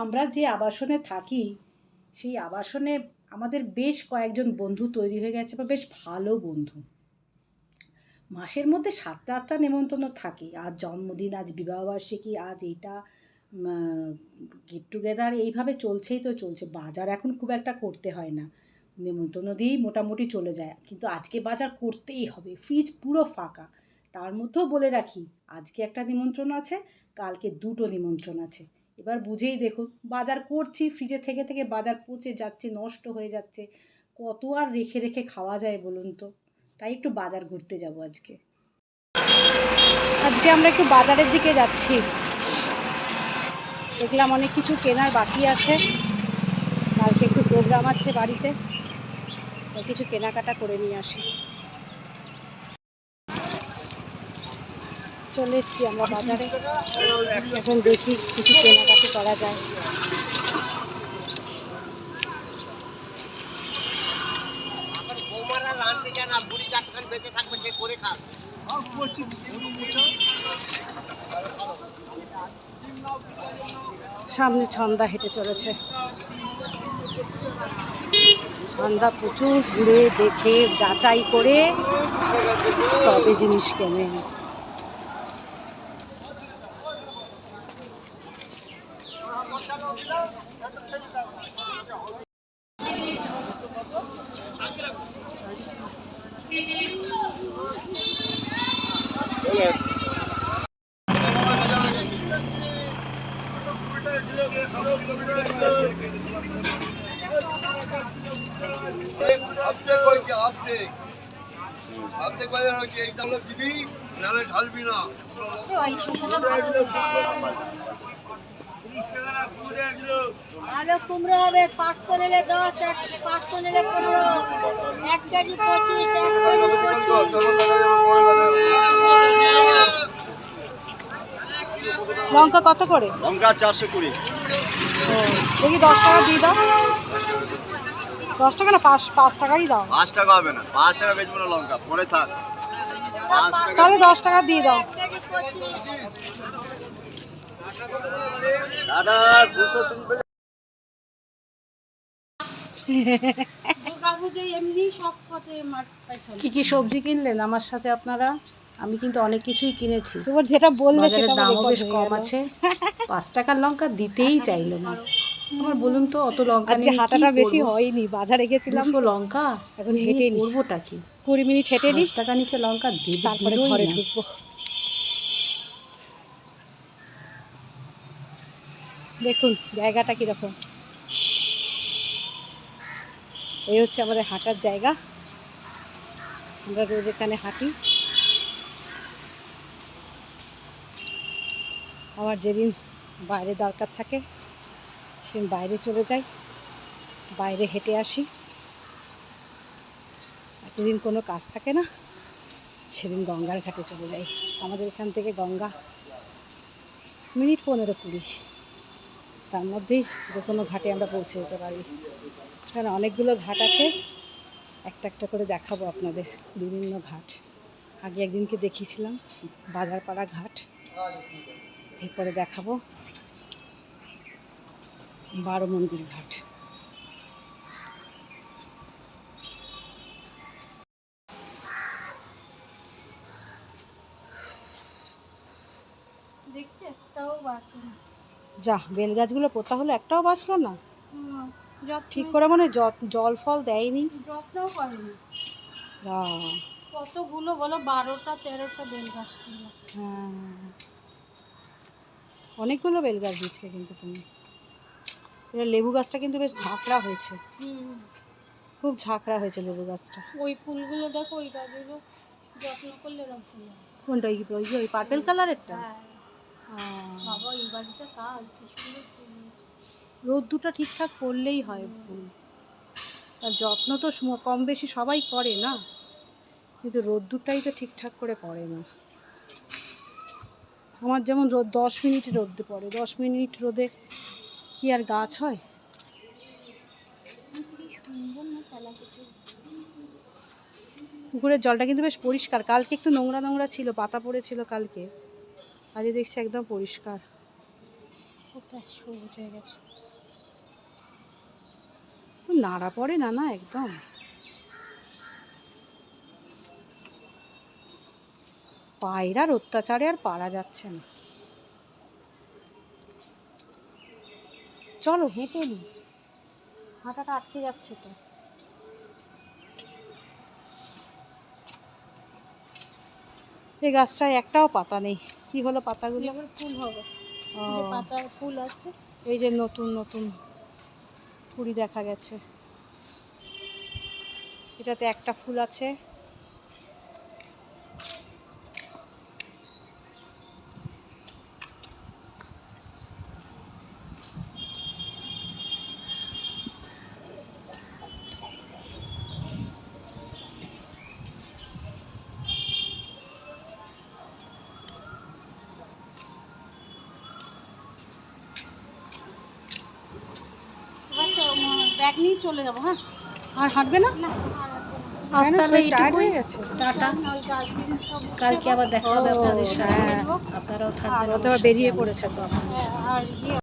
আমরা যে আবাসনে থাকি সেই আবাসনে আমাদের বেশ কয়েকজন বন্ধু তৈরি হয়ে গেছে বা বেশ ভালো বন্ধু। মাসের মধ্যে ৭টা-৮টা নেমন্তন্ন থাকেই। আজ জন্মদিন, আজ বিবাহবার্ষিকী, আজ এইটা গেট টুগেদার এইভাবে চলছেই তো চলছে। বাজার এখন খুব একটা করতে হয় না, নেমন্তন্ন দিয়েই মোটামুটি চলে যায়। কিন্তু আজকে বাজার করতেই হবে, ফ্রিজ পুরো ফাঁকা। তার মধ্যেও বলে রাখি, আজকে একটা নিমন্ত্রণ আছে, কালকে 2টো নিমন্ত্রণ আছে। এবার বুঝেই দেখুন, বাজার করছি, ফ্রিজে থেকে থেকে বাজার পচে যাচ্ছে, নষ্ট হয়ে যাচ্ছে। কত আর রেখে রেখে খাওয়া যায় বলুন তো? তাই একটু বাজার ঘুরতে যাব আজকে। আজকে আমরা একটু বাজারের দিকে যাচ্ছি। দেখলাম অনেক কিছু কেনার বাকি আছে, কালকে একটু প্রোগ্রাম আছে বাড়িতে, তাই কিছু কেনাকাটা করে নিয়ে আসি। চলে এসছি আমরা বাজারে, এখন দেখি কিছু কেনাকাটি করা যায়। সামনে ছন্দা হেঁটে চলেছে, ছন্দা প্রচুর ঘুরে দেখে যাচাই করে তবে জিনিস কেনে। আলু কুমড়ো হবে 500 নিলে 10, 500 নিলে 15, 1 কেজি 25, 1 কেজি 25। লঙ্কা কত করে? লঙ্কা 420। দেখি 10 টাকা দিয়ে দাও। 10 টাকা না, 5 টাকাই দাও। 5 টাকা হবে না, 5 টাকা বেচবো না লঙ্কা, পরে থাক। 5 টাকা তাহলে 10 টাকা দিয়ে দাও। 1 কেজি 25। দাদা 230 দুর্গাপুজো এমনি সব পথে মাঠ পাইছো। কি কি সবজি কিনলেন আমার সাথে আপনারা? আমি কিন্তু অনেক কিছুই কিনেছি। তোমার যেটা বললে সেটা দামও বেশ কম আছে। 5 টাকার লঙ্কা দিতেই চাইলো না। আমার বলুন তো, অত লঙ্কা নিয়ে হাঁটাটা বেশি হয়নি, বাজারে গেছিলাম 200 লঙ্কা, এখন হেঁটে করবোটা কি? 20 মিনিট হেঁটে নি, 10 টাকা নিচে লঙ্কা দেবে, তারপরে ঘরে ঢুকবো। দেখুন জায়গাটা কিরকম। এই হচ্ছে আমাদের হাঁটার জায়গা, আমরা রোজ এখানে হাঁটি। আমার যেদিন বাইরে দরকার থাকে সেদিন বাইরে চলে যাই, বাইরে হেঁটে আসি। আর যেদিন কোনো কাজ থাকে না সেদিন গঙ্গার ঘাটে চলে যাই। আমাদের এখান থেকে গঙ্গা মিনিট 15-20, তার মধ্যেই যে কোনো ঘাটে আমরা পৌঁছে যেতে পারি। এখানে অনেকগুলো ঘাট আছে, একটা একটা করে দেখাবো আপনাদের বিভিন্ন ঘাট। আগে একদিনকে দেখিয়েছিলাম বাজারপাড়া ঘাট, এরপরে দেখাবো 12 মন্দির ঘাট। দেখছি একটাও বাঁচে না। যা, বেল গাছগুলো পোতা হলো, একটাও বাঁচলো না। ঠিক করে মনে জল ফল দেয়নি, যত্নও করেনি। কতগুলো বলো, 12টা 13টা বেল গাছ কিনলাম। হ্যাঁ, অনেকগুলো বেল গাছ দিচ্ছিলে কিন্তু তুমি। এটা লেবু গাছটা কিন্তু বেশ ঝাঁকড়া হয়েছে, খুব ঝাঁকড়া হয়েছে লেবু গাছটা। ওই ফুলগুলো দেখো, ওই গাছগুলো যত্ন করলে এরকম ফুল হয়। কোনটা? ওই পার্পেল কালারেরটা? বাবা এই বাড়িতে কাজ কি সুন্দর ফুল হয়েছে। রোদ্দুটা ঠিকঠাক পড়লেই হয় ফুল, আর যত্ন তো কম বেশি সবাই করে না, কিন্তু রোদ্দুরটাই তো ঠিকঠাক করে পড়ে না। আমার যেমন 10 মিনিট রোদে পড়ে, 10 মিনিট রোদে কি আর গাছ হয়? পুকুরের জলটা কিন্তু বেশ পরিষ্কার, কালকে একটু নোংরা নোংরা ছিল, পাতা পড়েছিল কালকে, আজকে দেখছি একদম পরিষ্কার। কোথায় সবুজ হয়ে গেছে। নাড়া পড়ে না না একদম। পায়রার অত্যাচারে আর পারা যাচ্ছে না। চলো হেঁটে নি, হাঁটাটা আটকে যাচ্ছে তো। এই গাছটায় একটাও পাতা নেই, কি হলো পাতাগুলো? এবার ফুল হবে, ও, যে পাতা ফুল আসছে। এই যে নতুন নতুন কুড়ি দেখা গেছে। এটাতে একটা ফুল আছে। এবার তো ব্যাগ নিয়ে চলে যাবো। হ্যাঁ, আর হাঁটবে না? না আজ কেন তাহলে সেই টায়ার্ড টুকুই? হয়ে গেছে। টাটা, কালকে আবার দেখা হবে আপনাদের সাথে। হ্যাঁ, আপনারাও আর ও তো আবার বেরিয়ে পড়েছে তো। আর ইয়ে